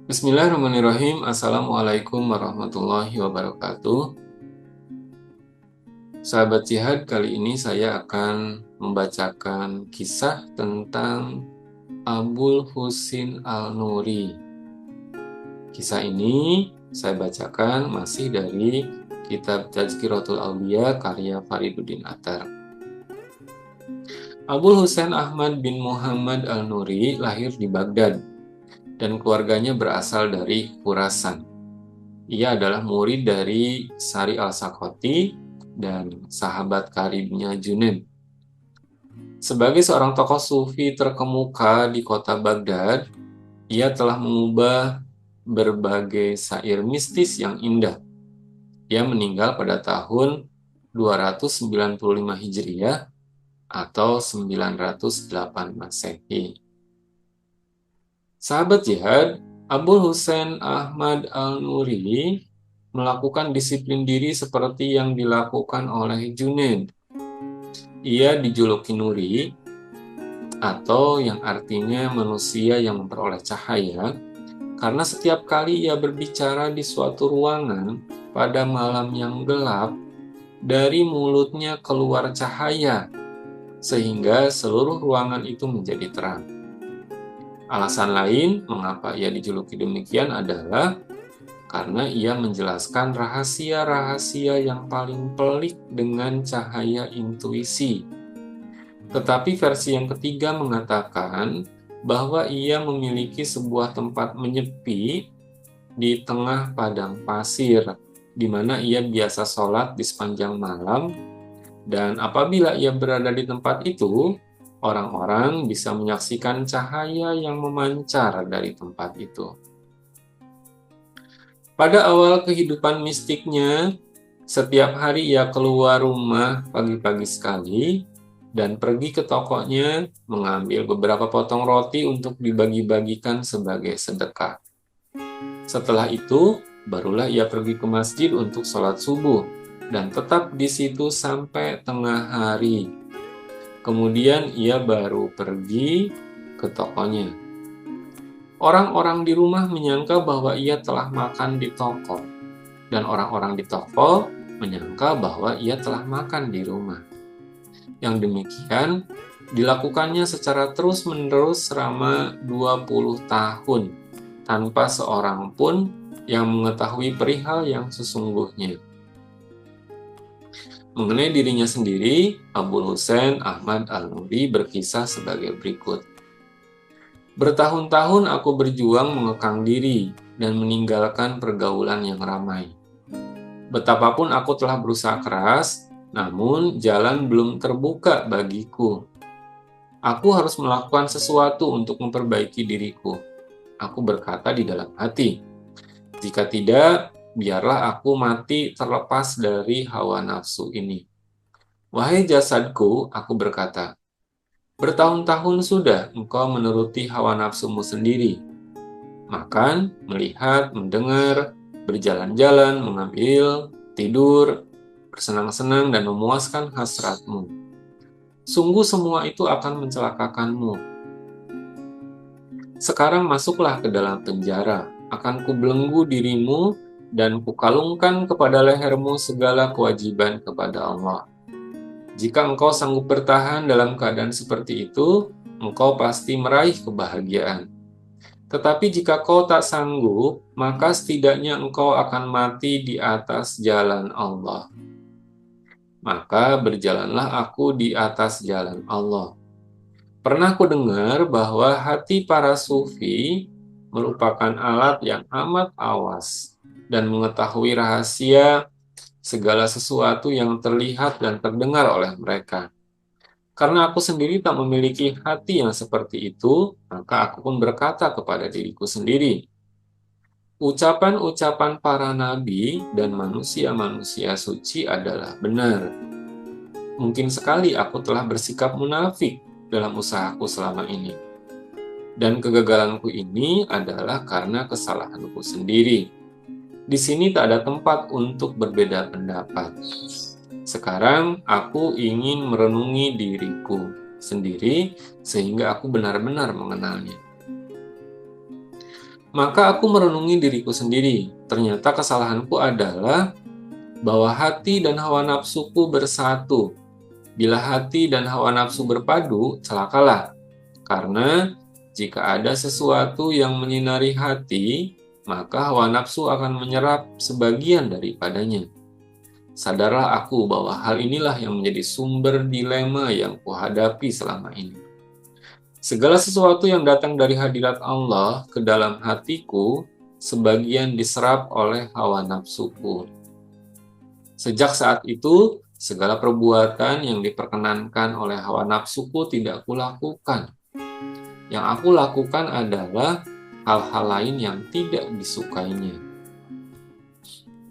Bismillahirrahmanirrahim. Assalamualaikum warahmatullahi wabarakatuh. Sahabat Jihad, kali ini saya akan membacakan kisah tentang Abul Husin Al-Nuri. Kisah ini saya bacakan masih dari kitab Tazkiratul Awliya karya Fariduddin Attar. Abul Husain Ahmad bin Muhammad Al-Nuri lahir di Baghdad dan keluarganya berasal dari Khurasan. Ia adalah murid dari Sari al-Sakoti dan sahabat karibnya Junaid. Sebagai seorang tokoh sufi terkemuka di kota Baghdad, ia telah mengubah berbagai syair mistis yang indah. Ia meninggal pada tahun 295 Hijriah atau 908 Masehi. Sahabat Jihad, Abul Husain Ahmad Al-Nuri melakukan disiplin diri seperti yang dilakukan oleh Junaid. Ia dijuluki Nuri, atau yang artinya manusia yang memperoleh cahaya, karena setiap kali ia berbicara di suatu ruangan pada malam yang gelap, dari mulutnya keluar cahaya, sehingga seluruh ruangan itu menjadi terang. Alasan lain mengapa ia dijuluki demikian adalah karena ia menjelaskan rahasia-rahasia yang paling pelik dengan cahaya intuisi. Tetapi versi yang ketiga mengatakan bahwa ia memiliki sebuah tempat menyepi di tengah padang pasir, di mana ia biasa sholat di sepanjang malam, dan apabila ia berada di tempat itu, orang-orang bisa menyaksikan cahaya yang memancar dari tempat itu. Pada awal kehidupan mistiknya, setiap hari ia keluar rumah pagi-pagi sekali dan pergi ke tokonya mengambil beberapa potong roti untuk dibagi-bagikan sebagai sedekah. Setelah itu, barulah ia pergi ke masjid untuk sholat subuh dan tetap di situ sampai tengah hari. Kemudian ia baru pergi ke tokonya. Orang-orang di rumah menyangka bahwa ia telah makan di toko, dan orang-orang di toko menyangka bahwa ia telah makan di rumah. Yang demikian dilakukannya secara terus-menerus selama 20 tahun, tanpa seorang pun yang mengetahui perihal yang sesungguhnya. Mengenai dirinya sendiri, Abul Husain Ahmad Al-Nuri berkisah sebagai berikut. Bertahun-tahun aku berjuang mengekang diri dan meninggalkan pergaulan yang ramai. Betapapun aku telah berusaha keras, namun jalan belum terbuka bagiku. Aku harus melakukan sesuatu untuk memperbaiki diriku. Aku berkata di dalam hati, jika tidak, biarlah aku mati terlepas dari hawa nafsu ini. Wahai jasadku, aku berkata, bertahun-tahun sudah engkau menuruti hawa nafsumu sendiri. Makan, melihat, mendengar, berjalan-jalan, mengambil, tidur, bersenang-senang, dan memuaskan hasratmu. Sungguh semua itu akan mencelakakanmu. Sekarang masuklah ke dalam penjara, akan kubelenggu dirimu, dan kukalungkan kepada lehermu segala kewajiban kepada Allah. Jika engkau sanggup bertahan dalam keadaan seperti itu, engkau pasti meraih kebahagiaan. Tetapi jika kau tak sanggup, maka setidaknya engkau akan mati di atas jalan Allah. Maka berjalanlah aku di atas jalan Allah. Pernah ku dengar bahwa hati para sufi merupakan alat yang amat awas dan mengetahui rahasia segala sesuatu yang terlihat dan terdengar oleh mereka. Karena aku sendiri tak memiliki hati yang seperti itu, maka aku pun berkata kepada diriku sendiri, ucapan-ucapan para nabi dan manusia-manusia suci adalah benar. Mungkin sekali aku telah bersikap munafik dalam usahaku selama ini. Dan kegagalanku ini adalah karena kesalahanku sendiri. Di sini tak ada tempat untuk berbeda pendapat. Sekarang aku ingin merenungi diriku sendiri sehingga aku benar-benar mengenalnya. Maka aku merenungi diriku sendiri. Ternyata kesalahanku adalah bahwa hati dan hawa nafsuku bersatu. Bila hati dan hawa nafsu berpadu, celakalah. Karena jika ada sesuatu yang menyinari hati, maka hawa nafsu akan menyerap sebagian daripadanya. Sadarlah aku bahwa hal inilah yang menjadi sumber dilema yang kuhadapi selama ini. Segala sesuatu yang datang dari hadirat Allah ke dalam hatiku, sebagian diserap oleh hawa nafsuku. Sejak saat itu, segala perbuatan yang diperkenankan oleh hawa nafsuku tidak kulakukan. Yang aku lakukan adalah hal-hal lain yang tidak disukainya.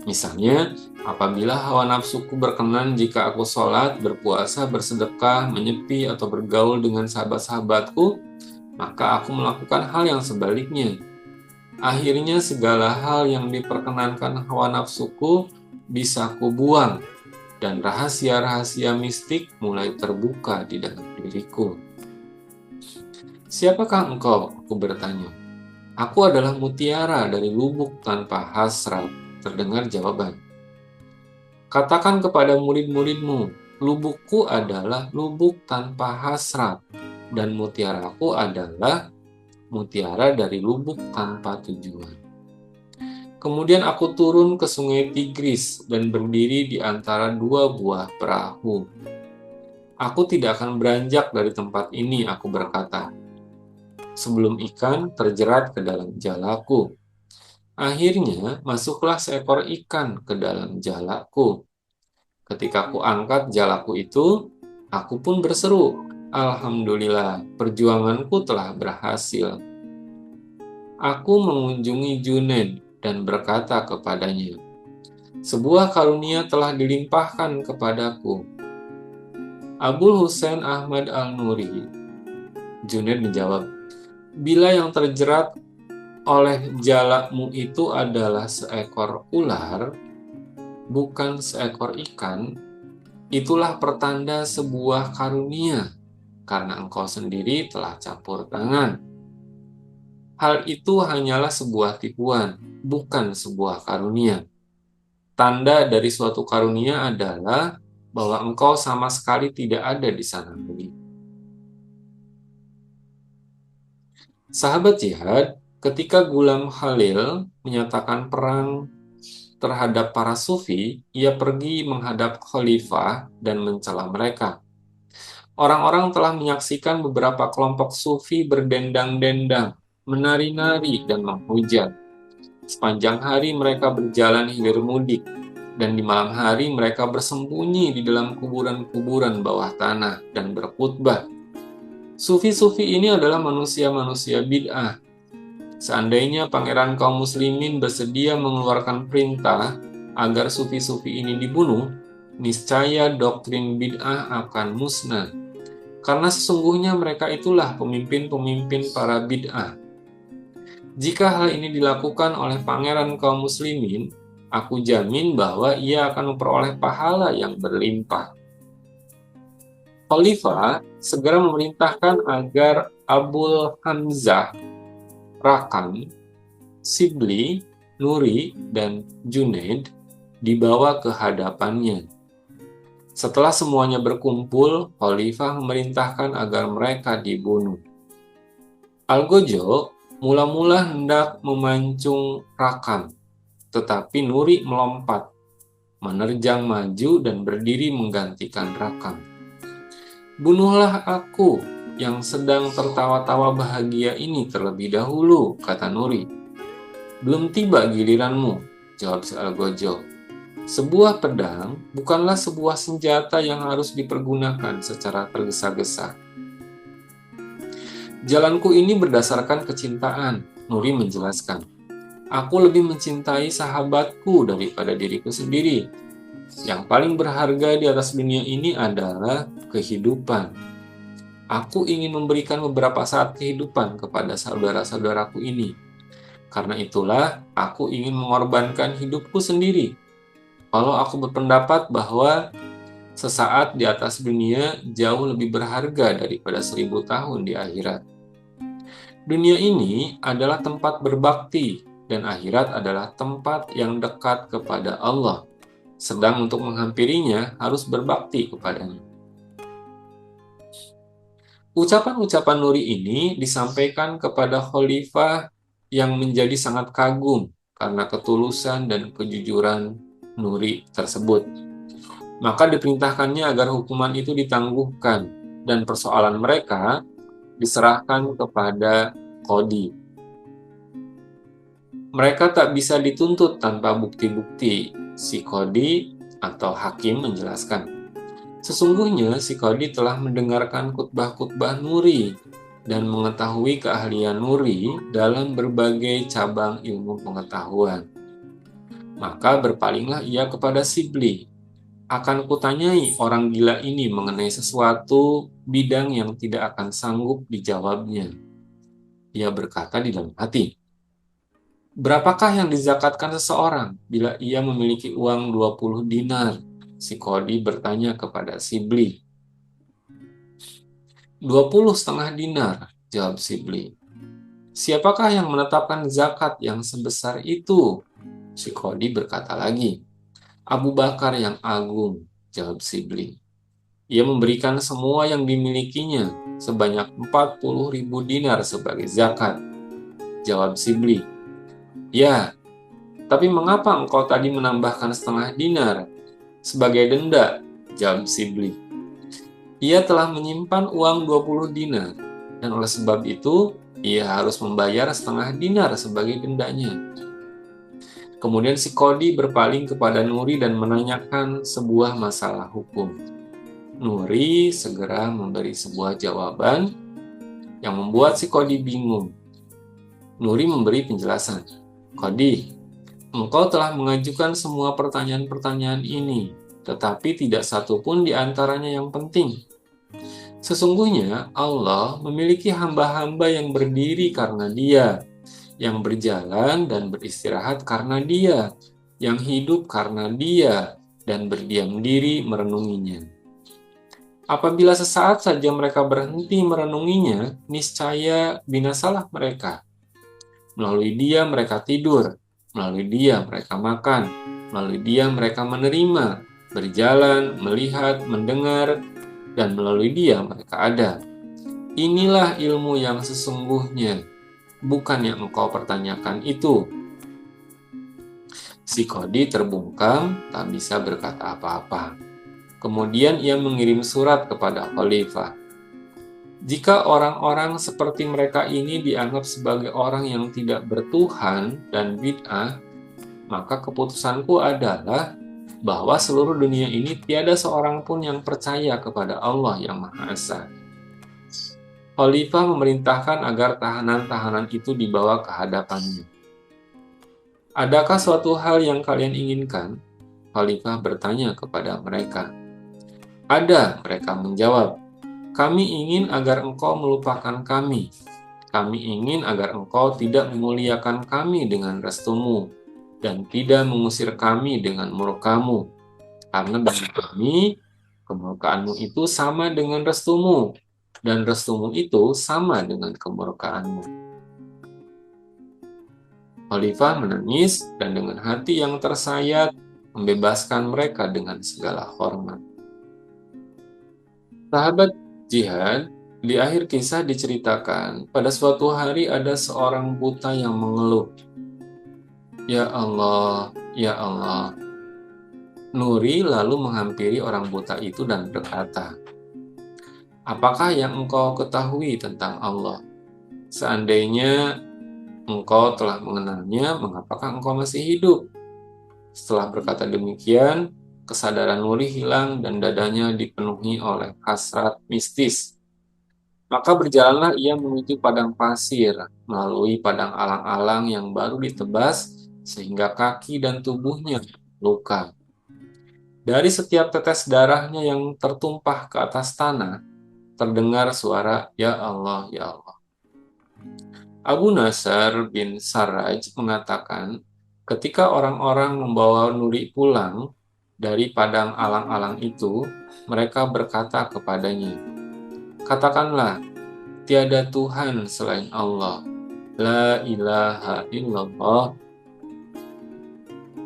Misalnya, apabila hawa nafsuku berkenan jika aku sholat, berpuasa, bersedekah, menyepi, atau bergaul dengan sahabat-sahabatku, maka aku melakukan hal yang sebaliknya. Akhirnya segala hal yang diperkenankan hawa nafsuku bisa kubuang, dan rahasia-rahasia mistik mulai terbuka di dalam diriku. Siapakah engkau? Aku bertanya. Aku adalah mutiara dari lubuk tanpa hasrat, terdengar jawaban. Katakan kepada murid-muridmu, lubukku adalah lubuk tanpa hasrat, dan mutiaraku adalah mutiara dari lubuk tanpa tujuan. Kemudian aku turun ke sungai Tigris dan berdiri di antara dua buah perahu. Aku tidak akan beranjak dari tempat ini, aku berkata, sebelum ikan terjerat ke dalam jalaku. Akhirnya masuklah seekor ikan ke dalam jalaku. Ketika aku angkat jalaku itu, aku pun berseru, Alhamdulillah, perjuanganku telah berhasil. Aku mengunjungi Junaid dan berkata kepadanya, sebuah karunia telah dilimpahkan kepadaku. Abul Husain Ahmad Al-Nuri. Junaid menjawab, bila yang terjerat oleh jalakmu itu adalah seekor ular, bukan seekor ikan, itulah pertanda sebuah karunia, karena engkau sendiri telah campur tangan. Hal itu hanyalah sebuah tipuan, bukan sebuah karunia. Tanda dari suatu karunia adalah bahwa engkau sama sekali tidak ada di sana lagi. Sahabat jihad, ketika Ghulam Khalil menyatakan perang terhadap para sufi, ia pergi menghadap khalifah dan mencela mereka. Orang-orang telah menyaksikan beberapa kelompok sufi berdendang-dendang, menari-nari dan menghujat. Sepanjang hari mereka berjalan hilir mudik, dan di malam hari mereka bersembunyi di dalam kuburan-kuburan bawah tanah dan berkhutbah. Sufi-sufi ini adalah manusia-manusia bid'ah. Seandainya pangeran kaum muslimin bersedia mengeluarkan perintah agar sufi-sufi ini dibunuh, niscaya doktrin bid'ah akan musnah. Karena sesungguhnya mereka itulah pemimpin-pemimpin para bid'ah. Jika hal ini dilakukan oleh pangeran kaum muslimin, aku jamin bahwa ia akan memperoleh pahala yang berlimpah. Khalifah segera memerintahkan agar Abul Hamzah, Rakam, Sibli, Nuri, dan Junaid dibawa ke hadapannya. Setelah semuanya berkumpul, Khalifah memerintahkan agar mereka dibunuh. Al-Gojo mula-mula hendak memancung Rakam, tetapi Nuri melompat, menerjang maju dan berdiri menggantikan Rakam. Bunuhlah aku yang sedang tertawa-tawa bahagia ini terlebih dahulu, kata Nuri. Belum tiba giliranmu, jawab si Al-Gojo. Sebuah pedang bukanlah sebuah senjata yang harus dipergunakan secara tergesa-gesa. Jalanku ini berdasarkan kecintaan, Nuri menjelaskan. Aku lebih mencintai sahabatku daripada diriku sendiri. Yang paling berharga di atas dunia ini adalah kehidupan. Aku ingin memberikan beberapa saat kehidupan kepada saudara-saudaraku ini. Karena itulah aku ingin mengorbankan hidupku sendiri. Kalau aku berpendapat bahwa sesaat di atas dunia jauh lebih berharga daripada 1000 tahun di akhirat. Dunia ini adalah tempat berbakti, dan akhirat adalah tempat yang dekat kepada Allah. Sedang untuk menghampirinya harus berbakti kepadanya. Ucapan-ucapan Nuri ini disampaikan kepada khalifah yang menjadi sangat kagum karena ketulusan dan kejujuran Nuri tersebut. Maka diperintahkannya agar hukuman itu ditangguhkan dan persoalan mereka diserahkan kepada Qadi. Mereka tak bisa dituntut tanpa bukti-bukti, si Qadi atau hakim menjelaskan. Sesungguhnya si Qadi telah mendengarkan khutbah-khutbah Nuri dan mengetahui keahlian Nuri dalam berbagai cabang ilmu pengetahuan. Maka berpalinglah ia kepada Sibli. Akan kutanyai orang gila ini mengenai sesuatu bidang yang tidak akan sanggup dijawabnya. Ia berkata di dalam hati, berapakah yang dizakatkan seseorang bila ia memiliki uang 20 dinar? Si Qadi bertanya kepada Sibli. 20,5 dinar, jawab Sibli. Siapakah yang menetapkan zakat yang sebesar itu? Si Qadi berkata lagi. Abu Bakar yang agung, jawab Sibli. Ia memberikan semua yang dimilikinya, sebanyak 40.000 dinar sebagai zakat, jawab Sibli. Ya, tapi mengapa engkau tadi menambahkan setengah dinar sebagai denda, jawab Sibli. Ia telah menyimpan uang 20 dinar, dan oleh sebab itu, ia harus membayar setengah dinar sebagai dendanya. Kemudian si Qadi berpaling kepada Nuri dan menanyakan sebuah masalah hukum. Nuri segera memberi sebuah jawaban yang membuat si Qadi bingung. Nuri memberi penjelasan. Qadi, engkau telah mengajukan semua pertanyaan-pertanyaan ini, tetapi tidak satu pun di antaranya yang penting. Sesungguhnya Allah memiliki hamba-hamba yang berdiri karena Dia, yang berjalan dan beristirahat karena Dia, yang hidup karena Dia, dan berdiam diri merenunginya. Apabila sesaat saja mereka berhenti merenunginya, niscaya binasalah mereka. Melalui Dia mereka tidur, melalui Dia mereka makan, melalui Dia mereka menerima, berjalan, melihat, mendengar, dan melalui Dia mereka ada. Inilah ilmu yang sesungguhnya, bukan yang engkau pertanyakan itu. Si Qadi terbungkam, tak bisa berkata apa-apa. Kemudian ia mengirim surat kepada khalifah. Jika orang-orang seperti mereka ini dianggap sebagai orang yang tidak bertuhan dan bid'ah, maka keputusanku adalah bahwa seluruh dunia ini tiada seorang pun yang percaya kepada Allah yang Maha Esa. Khalifah memerintahkan agar tahanan-tahanan itu dibawa ke hadapannya. Adakah suatu hal yang kalian inginkan? Khalifah bertanya kepada mereka. Ada, mereka menjawab. Kami ingin agar engkau melupakan kami. Kami ingin agar engkau tidak memuliakan kami dengan restumu dan tidak mengusir kami dengan murkamu. Karena bagi kami, kemurkaanmu itu sama dengan restumu, dan restumu itu sama dengan kemurkaanmu. Khalifah menangis dan dengan hati yang tersayat membebaskan mereka dengan segala hormat. Sahabat jihad, di akhir kisah diceritakan, pada suatu hari ada seorang buta yang mengeluh. Ya Allah, ya Allah. Nuri lalu menghampiri orang buta itu dan berkata, apakah yang engkau ketahui tentang Allah? Seandainya engkau telah mengenalnya, mengapakah engkau masih hidup? Setelah berkata demikian, kesadaran Nuri hilang dan dadanya dipenuhi oleh hasrat mistis. Maka berjalanlah ia menuju padang pasir, melalui padang alang-alang yang baru ditebas, sehingga kaki dan tubuhnya luka. Dari setiap tetes darahnya yang tertumpah ke atas tanah, terdengar suara, "Ya Allah, ya Allah." Abu Nasr bin Sarraj mengatakan, ketika orang-orang membawa Nuri pulang dari padang alang-alang itu, mereka berkata kepadanya, "Katakanlah, tiada Tuhan selain Allah. La ilaha illallah."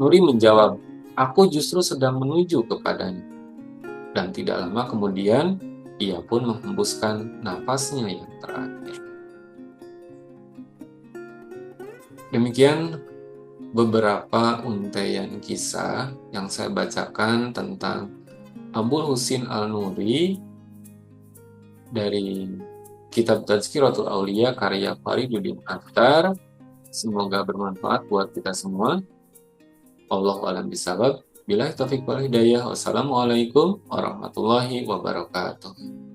Nuri menjawab, "Aku justru sedang menuju kepadanya." Dan tidak lama kemudian, ia pun menghembuskan nafasnya yang terakhir. Demikian beberapa untaian kisah yang saya bacakan tentang Abu Husin Al-Nuri dari kitab Tazkiratul Aulia karya Fariduddin Attar. Semoga bermanfaat buat kita semua. Wallahu a'lam bishawab. Billahi taufiq wal hidayah. Wassalamualaikum warahmatullahi wabarakatuh.